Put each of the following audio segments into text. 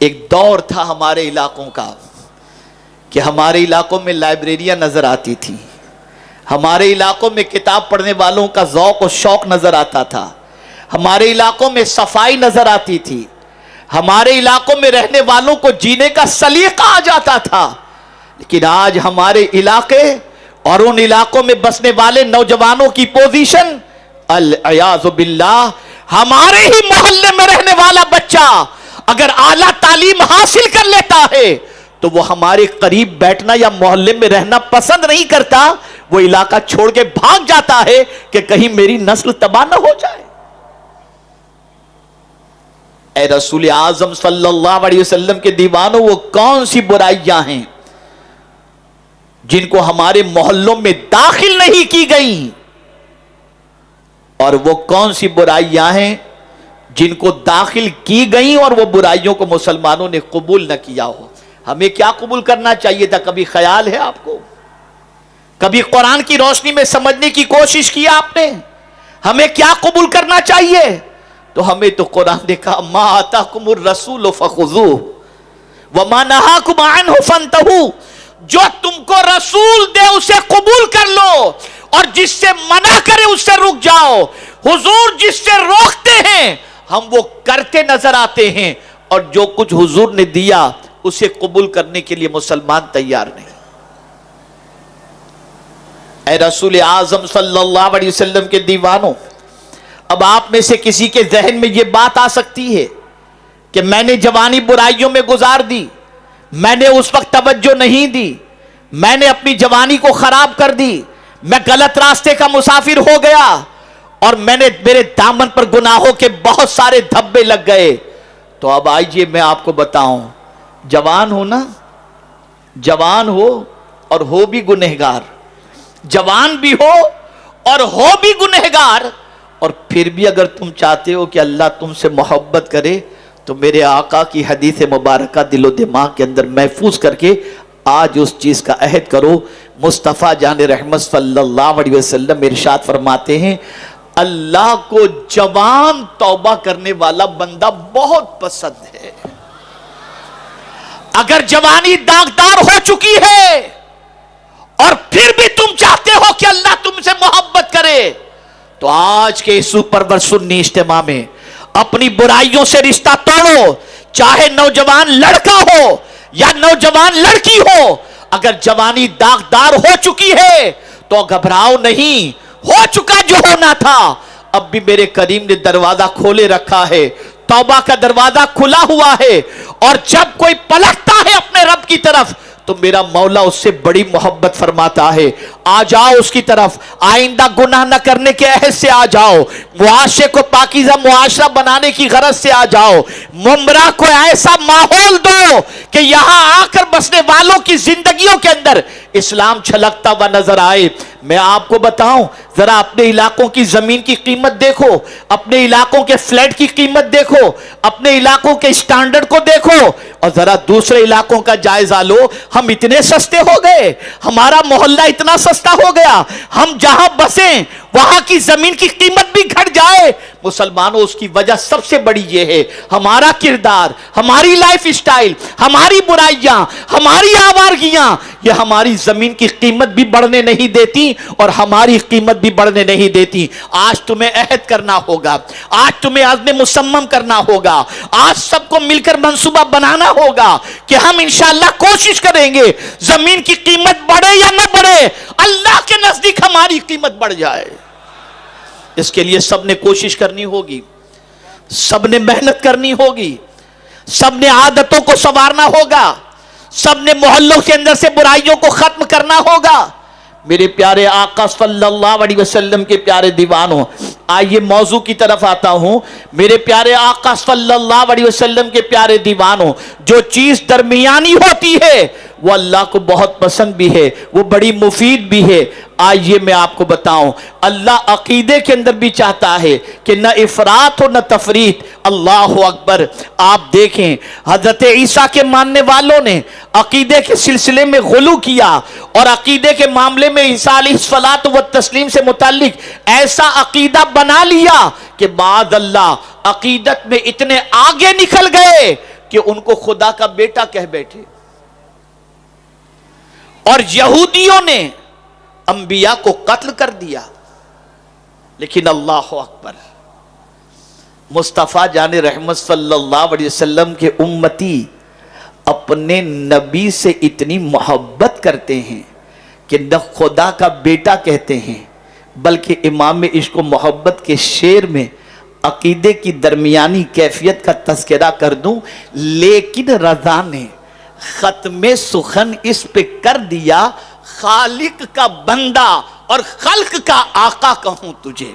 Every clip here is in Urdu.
ایک دور تھا ہمارے علاقوں کا کہ ہمارے علاقوں میں لائبریریاں نظر آتی تھی، ہمارے علاقوں میں کتاب پڑھنے والوں کا ذوق و شوق نظر آتا تھا، ہمارے علاقوں میں صفائی نظر آتی تھی، ہمارے علاقوں میں رہنے والوں کو جینے کا سلیقہ آ جاتا تھا۔ لیکن آج ہمارے علاقے اور ان علاقوں میں بسنے والے نوجوانوں کی پوزیشن العیاذ باللہ، ہمارے ہی محلے میں رہنے والا بچہ اگر اعلیٰ تعلیم حاصل کر لیتا ہے تو وہ ہمارے قریب بیٹھنا یا محلے میں رہنا پسند نہیں کرتا، وہ علاقہ چھوڑ کے بھاگ جاتا ہے کہ کہیں میری نسل تباہ نہ ہو جائے۔ اے رسول اعظم صلی اللہ علیہ وسلم کے دیوانوں، وہ کون سی برائیاں ہیں جن کو ہمارے محلوں میں داخل نہیں کی گئی، اور وہ کون سی برائیاں ہیں جن کو داخل کی گئیں اور وہ برائیوں کو مسلمانوں نے قبول نہ کیا ہو؟ ہمیں کیا قبول کرنا چاہیے تھا؟ کبھی خیال ہے آپ کو؟ کبھی قرآن کی روشنی میں سمجھنے کی کوشش کی آپ نے؟ ہمیں کیا قبول کرنا چاہیے؟ تو ہمیں تو قرآن نے کہا ما آتاکم الرسول فخذوہ وما نہاکم عنہ فانتہوا، جو تم کو رسول دے اسے قبول کر لو اور جس سے منع کرے اس سے رک جاؤ۔ حضور جس سے روکتے ہیں ہم وہ کرتے نظر آتے ہیں، اور جو کچھ حضور نے دیا اسے قبول کرنے کے لیے مسلمان تیار نہیں۔ اے رسول اعظم صلی اللہ علیہ وسلم کے دیوانوں، اب آپ میں سے کسی کے ذہن میں یہ بات آ سکتی ہے کہ میں نے جوانی برائیوں میں گزار دی، میں نے اس وقت توجہ نہیں دی، میں نے اپنی جوانی کو خراب کر دی، میں غلط راستے کا مسافر ہو گیا، اور میرے دامن پر گناہوں کے بہت سارے دھبے لگ گئے۔ تو اب آئیے میں آپ کو بتاؤں، جوان ہو نا، جوان ہو اور ہو بھی گنہگار، جوان بھی ہو اور ہو بھی گنہگار، اور پھر بھی اگر تم چاہتے ہو کہ اللہ تم سے محبت کرے تو میرے آقا کی حدیث مبارکہ دل و دماغ کے اندر محفوظ کر کے آج اس چیز کا عہد کرو۔ مصطفیٰ جان رحمت صلی اللہ علیہ وسلم ارشاد فرماتے ہیں، اللہ کو جوان توبہ کرنے والا بندہ بہت پسند ہے۔ اگر جوانی داغدار ہو چکی ہے اور پھر بھی تم چاہتے ہو کہ اللہ تم سے محبت کرے تو آج کے اس سپر سنی اجتماع میں اپنی برائیوں سے رشتہ توڑو، چاہے نوجوان لڑکا ہو یا نوجوان لڑکی ہو۔ اگر جوانی داغدار ہو چکی ہے تو گھبراؤ نہیں، ہو چکا جو ہونا تھا، اب بھی میرے کریم نے دروازہ کھولے رکھا ہے، توبہ کا دروازہ کھلا ہوا ہے، اور جب کوئی پلٹتا ہے اپنے رب کی طرف تو میرا مولا اس سے بڑی محبت فرماتا ہے۔ آ جاؤ اس کی طرف، آئندہ گناہ نہ کرنے کے عہد سے آ جاؤ، معاشرے کو پاکیزہ معاشرہ بنانے کی غرض سے آ جاؤ، ممرہ کو ایسا ماحول دو کہ یہاں آ کر بسنے والوں کی زندگیوں کے اندر اسلام چھلکتا ہوا نظر آئے۔ میں آپ کو بتاؤں، ذرا اپنے علاقوں کی زمین کی قیمت دیکھو، اپنے علاقوں کے فلیٹ کی قیمت دیکھو، اپنے علاقوں کے سٹینڈرڈ کو دیکھو، اور ذرا دوسرے علاقوں کا جائزہ لو۔ ہم اتنے سستے ہو گئے، ہمارا محلہ اتنا سستا ہو گیا، ہم جہاں بسیں وہاں کی زمین کی قیمت بھی گھٹ جائے۔ مسلمانوں، اس کی وجہ سب سے بڑی یہ ہے، ہمارا کردار، ہماری لائف سٹائل، ہماری برائیاں، ہماری آوارگیاں، یہ ہماری زمین کی قیمت بھی بڑھنے نہیں دیتی اور ہماری قیمت بھی بڑھنے نہیں دیتی۔ آج تمہیں عہد کرنا ہوگا، آج تمہیں عزم مصمم کرنا ہوگا، آج سب کو مل کر منصوبہ بنانا ہوگا کہ ہم انشاءاللہ کوشش کریں گے زمین کی قیمت بڑھے یا نہ بڑھے، اللہ کے نزدیک ہماری قیمت بڑھ جائے۔ اس کے لیے سب نے کوشش کرنی ہوگی، سب نے محنت کرنی ہوگی، سب نے عادتوں کو سنوارنا ہوگا، سب نے محلوں کے اندر سے برائیوں کو ختم کرنا ہوگا۔ میرے پیارے آقا صلی اللہ علیہ وسلم کے پیارے دیوانوں، آئیے موضوع کی طرف آتا ہوں۔ میرے پیارے آقا صلی اللہ علیہ وسلم کے پیارے دیوانوں، جو چیز درمیانی ہوتی ہے وہ اللہ کو بہت پسند بھی ہے، وہ بڑی مفید بھی ہے۔ آئیے میں آپ کو بتاؤں، اللہ عقیدے کے اندر بھی چاہتا ہے کہ نہ افراط ہو نہ تفریط۔ اللہ اکبر! آپ دیکھیں، حضرت عیسیٰ کے ماننے والوں نے عقیدے کے سلسلے میں غلو کیا، اور عقیدے کے معاملے میں عیسیٰ علیہ الصلوۃ والتسلیم سے متعلق ایسا عقیدہ بنا لیا کہ بعد اللہ عقیدت میں اتنے آگے نکل گئے کہ ان کو خدا کا بیٹا کہہ بیٹھے، اور یہودیوں نے انبیاء کو قتل کر دیا، لیکن اللہ اکبر، مصطفیٰ جان رحمت صلی اللہ علیہ وسلم کے امتی اپنے نبی سے اتنی محبت کرتے ہیں کہ نہ خدا کا بیٹا کہتے ہیں، بلکہ امام عشق و محبت کے شعر میں عقیدے کی درمیانی کیفیت کا تذکرہ کر دوں، لیکن رضا نے ختم سخن اس پہ کر دیا، خالق کا بندہ اور خلق کا آقا کہوں تجھے۔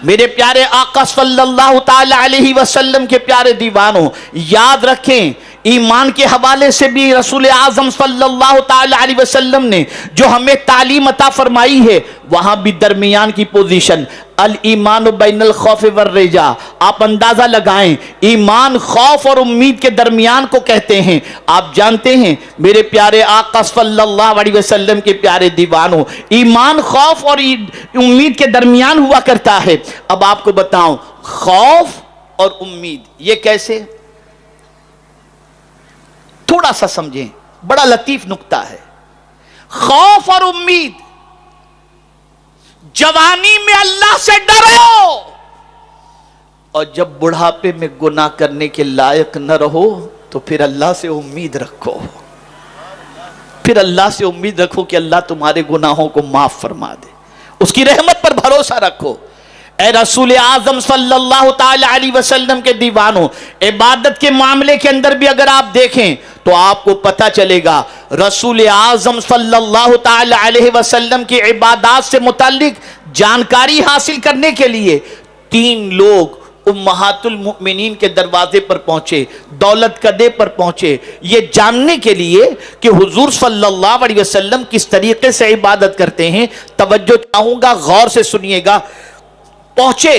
میرے پیارے آقا صلی اللہ تعالی علیہ وسلم کے پیارے دیوانوں، یاد رکھیں ایمان کے حوالے سے بھی رسول اعظم صلی اللہ تعالی علیہ وسلم نے جو ہمیں تعلیم عطا فرمائی ہے، وہاں بھی درمیان کی پوزیشن، الایمان بین الخوف والرجا، آپ اندازہ لگائیں ایمان خوف اور امید کے درمیان کو کہتے ہیں۔ آپ جانتے ہیں میرے پیارے آقا صلی اللہ علیہ وسلم کے پیارے دیوانوں، ایمان خوف اور امید کے درمیان ہوا کرتا ہے۔ اب آپ کو بتاؤں خوف اور امید یہ کیسے، تھوڑا سا سمجھیں، بڑا لطیف نکتہ ہے۔ خوف اور امید، جوانی میں اللہ سے ڈرو، اور جب بڑھاپے میں گناہ کرنے کے لائق نہ رہو تو پھر اللہ سے امید رکھو، پھر اللہ سے امید رکھو کہ اللہ تمہارے گناہوں کو معاف فرما دے، اس کی رحمت پر بھروسہ رکھو۔ اے رسول اعظم صلی اللہ تعالی علیہ وسلم کے دیوانوں، عبادت کے معاملے کے اندر بھی اگر آپ دیکھیں تو آپ کو پتہ چلے گا رسول اعظم صلی اللہ تعالی علیہ وسلم کی عبادات سے متعلق جانکاری حاصل کرنے کے لیے 3 لوگ امہات المؤمنین کے دروازے پر پہنچے، دولت کدے پر پہنچے، یہ جاننے کے لیے کہ حضور صلی اللہ علیہ وسلم کس طریقے سے عبادت کرتے ہیں۔ توجہ چاہوں گا، غور سے سنیے گا۔ پہنچے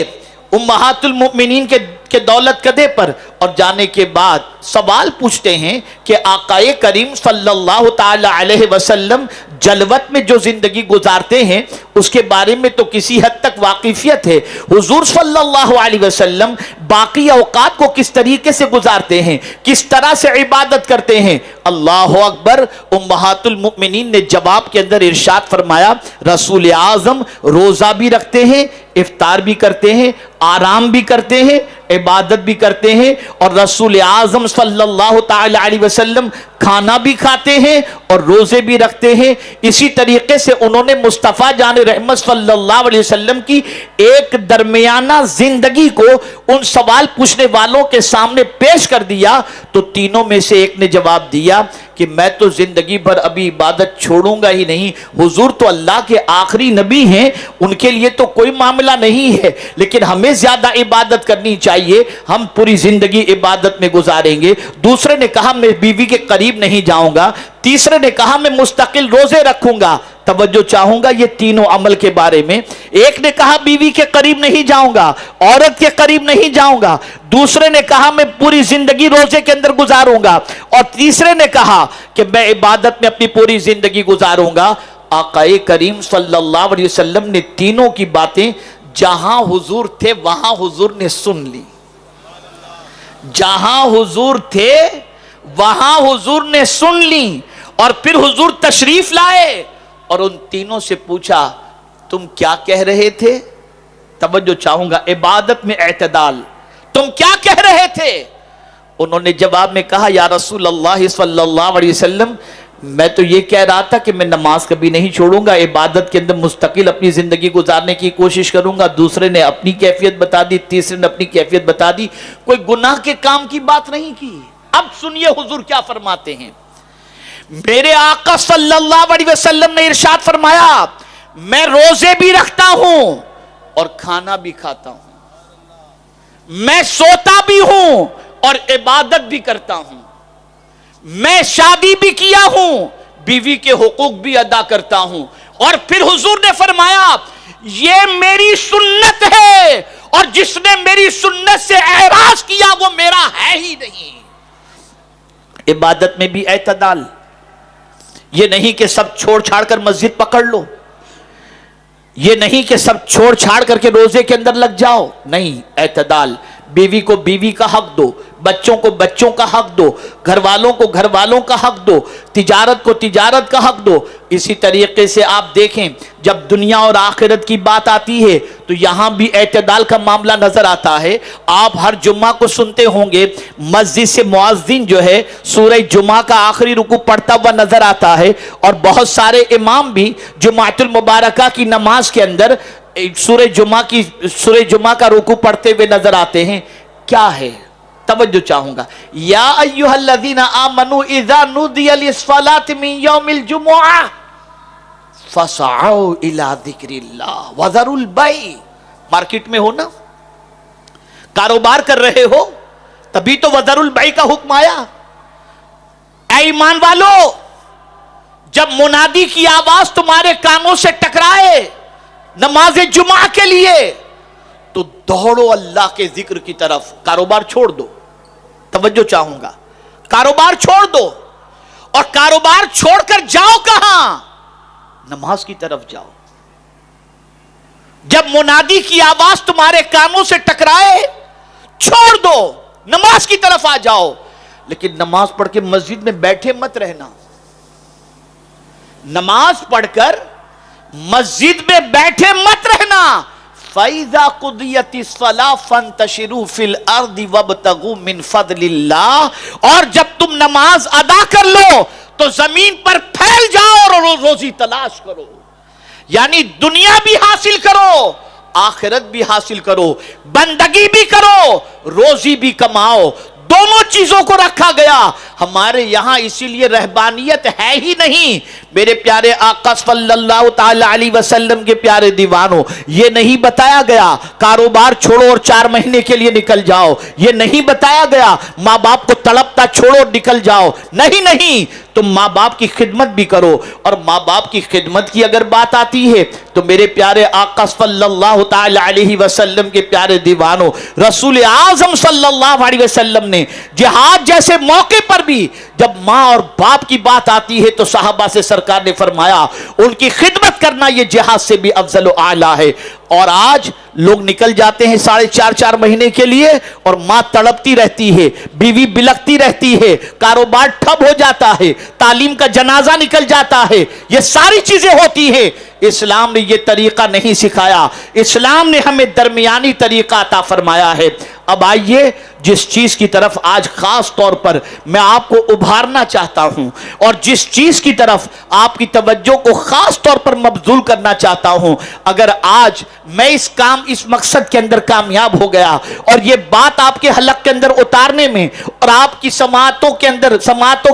امہات المؤمنین کے دولت کدے پر، اور جانے کے بعد سوال پوچھتے ہیں کہ آقا کریم صلی اللہ تعالی علیہ وسلم جلوت میں جو زندگی گزارتے ہیں اس کے بارے میں تو کسی حد تک واقفیت ہے، حضور صلی اللہ علیہ وسلم باقی اوقات کو کس طریقے سے گزارتے ہیں، کس طرح سے عبادت کرتے ہیں؟ اللہ اکبر۔ امہات المؤمنین نے جواب کے اندر ارشاد فرمایا رسول اعظم روزہ بھی رکھتے ہیں، افطار بھی کرتے ہیں، آرام بھی کرتے ہیں، عبادت بھی کرتے ہیں، اور رسول اعظم صلی اللہ تعالی علیہ وسلم کھانا بھی کھاتے ہیں اور روزے بھی رکھتے ہیں۔ اسی طریقے سے انہوں نے مصطفیٰ جان رحمت صلی اللہ علیہ وسلم کی ایک درمیانہ زندگی کو ان سوال پوچھنے والوں کے سامنے پیش کر دیا، تو تینوں میں سے ایک نے جواب دیا کہ میں تو زندگی بھر ابھی عبادت چھوڑوں گا ہی نہیں، حضور تو اللہ کے آخری نبی ہیں، ان کے لیے تو کوئی معاملہ نہیں ہے، لیکن ہمیں زیادہ عبادت کرنی چاہیے، ہم پوری زندگی عبادت میں گزاریں گے۔ دوسرے نے کہا میں بیوی کے قریب نہیں جاؤں گا، تیسرے نے کہا میں مستقل روزے رکھوں گا۔ توجہ چاہوں گا یہ تینوں عمل کے بارے میں۔ ایک نے کہا بیوی کے قریب نہیں جاؤں گا، عورت کے قریب نہیں جاؤں گا، دوسرے نے کہا میں پوری زندگی روزے کے اندر گزاروں گا، اور تیسرے نے کہا کہ میں عبادت میں اپنی پوری زندگی گزاروں گا۔ آقا کریم صلی اللہ علیہ وسلم نے تینوں کی باتیں جہاں حضور تھے وہاں حضور نے سن لی، جہاں حضور تھے وہاں حضور نے سن لی، اور پھر حضور تشریف لائے اور ان تینوں سے پوچھا تم کیا کہہ رہے تھے؟ توجہ چاہوں گا، عبادت میں اعتدال، تم کیا کہہ رہے تھے؟ انہوں نے جواب میں کہا یا رسول اللہ صلی اللہ علیہ وسلم میں تو یہ کہہ رہا تھا کہ میں نماز کبھی نہیں چھوڑوں گا، عبادت کے اندر مستقل اپنی زندگی گزارنے کی کوشش کروں گا۔ دوسرے نے اپنی کیفیت بتا دی، تیسرے نے اپنی کیفیت بتا دی، کوئی گناہ کے کام کی بات نہیں کی۔ اب سنیے حضور کیا فرماتے ہیں۔ میرے آقا صلی اللہ علیہ وسلم نے ارشاد فرمایا میں روزے بھی رکھتا ہوں اور کھانا بھی کھاتا ہوں، میں سوتا بھی ہوں اور عبادت بھی کرتا ہوں، میں شادی بھی کیا ہوں، بیوی کے حقوق بھی ادا کرتا ہوں، اور پھر حضور نے فرمایا یہ میری سنت ہے، اور جس نے میری سنت سے اعراض کیا وہ میرا ہے ہی نہیں۔ عبادت میں بھی اعتدال، یہ نہیں کہ سب چھوڑ چھاڑ کر مسجد پکڑ لو، یہ نہیں کہ سب چھوڑ چھاڑ کر کے روزے کے اندر لگ جاؤ، نہیں، اعتدال۔ بیوی کو بیوی کا حق دو، بچوں کو بچوں کا حق دو، گھر والوں کو گھر والوں کا حق دو، تجارت کو تجارت کا حق دو۔ اسی طریقے سے آپ دیکھیں جب دنیا اور آخرت کی بات آتی ہے تو یہاں بھی اعتدال کا معاملہ نظر آتا ہے۔ آپ ہر جمعہ کو سنتے ہوں گے مسجد سے مؤذن جو ہے سورہ جمعہ کا آخری رکوع پڑھتا ہوا نظر آتا ہے، اور بہت سارے امام بھی جمعۃ المبارکہ کی نماز کے اندر سورہ جمعہ کا رکوع پڑھتے ہوئے نظر آتے ہیں۔ کیا ہے؟ توجہ چاہوں گا۔ یا ایھا الذین آمنوا اذا نودی للصلاۃ من یوم الجمعہ فاسعوا الی ذکر اللہ وذروا البیع۔ مارکیٹ میں ہو نا، کاروبار کر رہے ہو، تبھی تو وذروا البیع کا حکم آیا۔ اے ایمان والو، جب منادی کی آواز تمہارے کانوں سے ٹکرائے نماز جمعہ کے لیے تو دوڑو اللہ کے ذکر کی طرف، کاروبار چھوڑ دو۔ توجہ چاہوں گا، کاروبار چھوڑ دو، اور کاروبار چھوڑ کر جاؤ کہاں؟ نماز کی طرف جاؤ۔ جب منادی کی آواز تمہارے کانوں سے ٹکرائے چھوڑ دو، نماز کی طرف آ جاؤ۔ لیکن نماز پڑھ کے مسجد میں بیٹھے مت رہنا، نماز پڑھ کر مسجد میں بیٹھے مت رہنا۔ فَإِذَا قُضِيَتِ الصَّلَاةُ فَانتَشِرُوا فِي الْأَرْضِ وَابْتَغُوا مِنْ فَضْلِ اللَّهِ، اور جب تم نماز ادا کر لو تو زمین پر پھیل جاؤ اور روزی تلاش کرو، یعنی دنیا بھی حاصل کرو، آخرت بھی حاصل کرو، بندگی بھی کرو، روزی بھی کماؤ، دونوں چیزوں کو رکھا گیا۔ ہمارے یہاں اسی لیے رہبانیت ہے ہی نہیں۔ میرے پیارے آقا صلی اللہ تعالی علیہ وسلم کے پیارے دیوانوں، یہ نہیں بتایا گیا کاروبار چھوڑو اور 4 مہینے کے لیے نکل جاؤ، یہ نہیں بتایا گیا ماں باپ کو تڑپتا چھوڑو اور نکل جاؤ، نہیں، تم ماں باپ کی خدمت بھی کرو۔ اور ماں باپ کی خدمت کی اگر بات آتی ہے تو میرے پیارے آقا صلی اللہ تعالی علیہ وسلم کے پیارے دیوانوں، رسول اعظم صلی اللہ علیہ وسلم نے جہاد جیسے موقع پر بھی جب ماں اور باپ کی بات آتی ہے تو صحابہ سے سرکار نے فرمایا ان کی خدمت کرنا یہ جہاد سے بھی افضل و اعلیٰ ہے۔ اور آج لوگ نکل جاتے ہیں 4.5 مہینے کے لیے، اور ماں تڑپتی رہتی ہے، بیوی بلکتی رہتی ہے، کاروبار ٹھپ ہو جاتا ہے، تعلیم کا جنازہ نکل جاتا ہے، یہ ساری چیزیں ہوتی ہیں۔ اسلام نے یہ طریقہ نہیں سکھایا، اسلام نے ہمیں درمیانی طریقہ عطا فرمایا ہے۔ اب آئیے جس چیز کی طرف آج خاص طور پر میں آپ کو ابھارنا چاہتا ہوں، اور جس چیز کی طرف آپ کی توجہ کو خاص طور پر مبذول کرنا چاہتا ہوں، اگر آج میں اس مقصد کے اندر کامیاب ہو گیا اور یہ بات آپ کے حلق کے اندر اتارنے میں اور آپ کی سماعتوں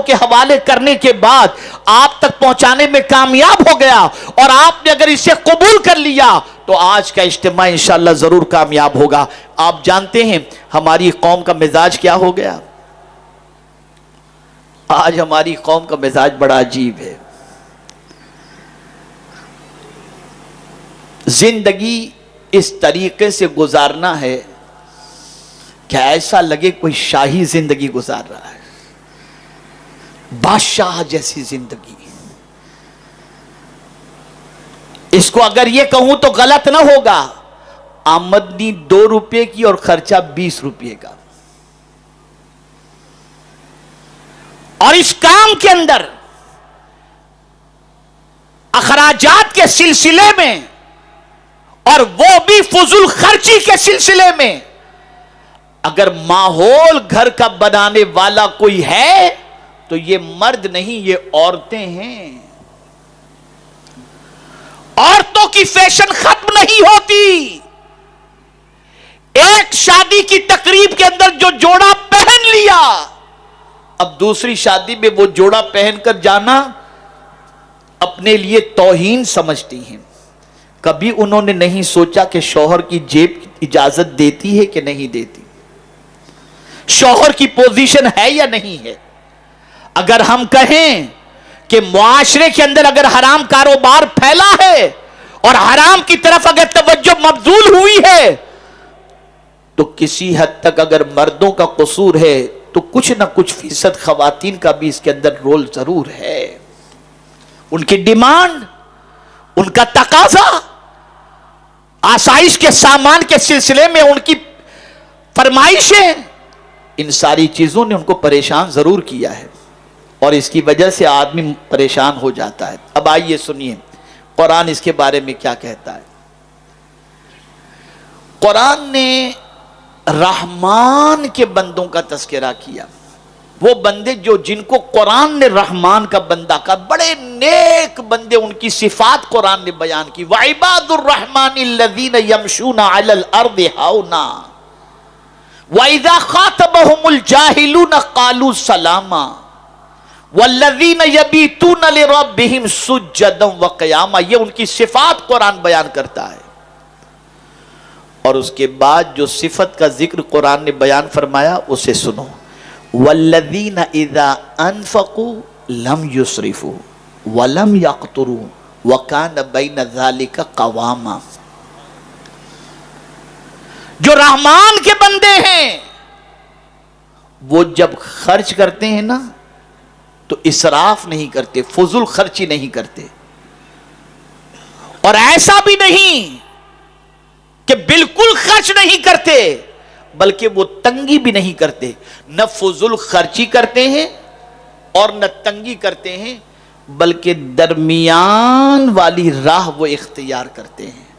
کے حوالے کرنے کے بعد آپ تک پہنچانے میں کامیاب ہو گیا، اور آپ نے اگر اسے قبول کر لیا تو آج کا اجتماع انشاءاللہ ضرور کامیاب ہوگا۔ آپ جانتے ہیں ہماری قوم کا مزاج کیا ہو گیا؟ آج ہماری قوم کا مزاج بڑا عجیب ہے۔ زندگی اس طریقے سے گزارنا ہے کہ ایسا لگے کوئی شاہی زندگی گزار رہا ہے، بادشاہ جیسی زندگی۔ اس کو اگر یہ کہوں تو غلط نہ ہوگا، آمدنی 2 روپے کی اور خرچہ 20 روپے کا، اور اس کام کے اندر اخراجات کے سلسلے میں اور وہ بھی فضول خرچی کے سلسلے میں اگر ماحول گھر کا بنانے والا کوئی ہے تو یہ مرد نہیں، یہ عورتیں ہیں۔ عورتوں کی فیشن ختم نہیں ہوتی۔ ایک شادی کی تقریب کے اندر جو جوڑا پہن لیا، اب دوسری شادی میں وہ جوڑا پہن کر جانا اپنے لیے توہین سمجھتی ہیں۔ کبھی انہوں نے نہیں سوچا کہ شوہر کی جیب اجازت دیتی ہے کہ نہیں دیتی، شوہر کی پوزیشن ہے یا نہیں ہے۔ اگر ہم کہیں کہ معاشرے کے اندر اگر حرام کاروبار پھیلا ہے اور حرام کی طرف اگر توجہ مبذول ہوئی ہے تو کسی حد تک اگر مردوں کا قصور ہے تو کچھ نہ کچھ فیصد خواتین کا بھی اس کے اندر رول ضرور ہے۔ ان کی ڈیمانڈ، ان کا تقاضا، آسائش کے سامان کے سلسلے میں ان کی فرمائشیں، ان ساری چیزوں نے ان کو پریشان ضرور کیا ہے، اور اس کی وجہ سے آدمی پریشان ہو جاتا ہے۔ اب آئیے سنیے قرآن اس کے بارے میں کیا کہتا ہے۔ قرآن نے رحمان کے بندوں کا تذکرہ کیا، وہ بندے جن کو قرآن نے رحمان کا بندہ کا، بڑے نیک بندے، ان کی صفات قرآن نے بیان کی۔ وعباد الرحمن الذین یمشون علی الارض ہونا وَإِذَا خَاطَبَهُمُ الْجَاهِلُونَ قَالُوا سَلَامًا وَالَّذِينَ يَبِيتُونَ لِرَبِّهِمْ سُجَّدًا وَقِيَامًا، یہ ان کی صفات قرآن بیان کرتا ہے۔ اور اس کے بعد جو صفت کا ذکر قرآن نے بیان فرمایا اسے سنو۔ وَالَّذِينَ إِذَا أَنفَقُوا لَمْ يُسْرِفُوا وَلَمْ يَقْتُرُوا وَكَانَ بَيْنَ ذَلِكَ قَوَامًا، جو رحمان کے بندے ہیں وہ جب خرچ کرتے ہیں نا تو اسراف نہیں کرتے، فضول خرچی نہیں کرتے، اور ایسا بھی نہیں کہ بالکل خرچ نہیں کرتے، بلکہ وہ تنگی بھی نہیں کرتے، نہ فضول خرچی کرتے ہیں اور نہ تنگی کرتے ہیں، بلکہ درمیان والی راہ وہ اختیار کرتے ہیں۔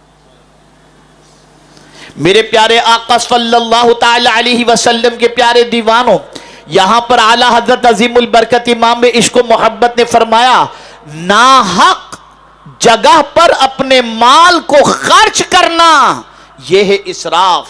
میرے پیارے آقا صلی اللہ تعالی علیہ وسلم کے پیارے دیوانوں، یہاں پر اعلیٰ حضرت عظیم البرکت امام عشق و محبت نے فرمایا، ناحق جگہ پر اپنے مال کو خرچ کرنا یہ ہے اسراف۔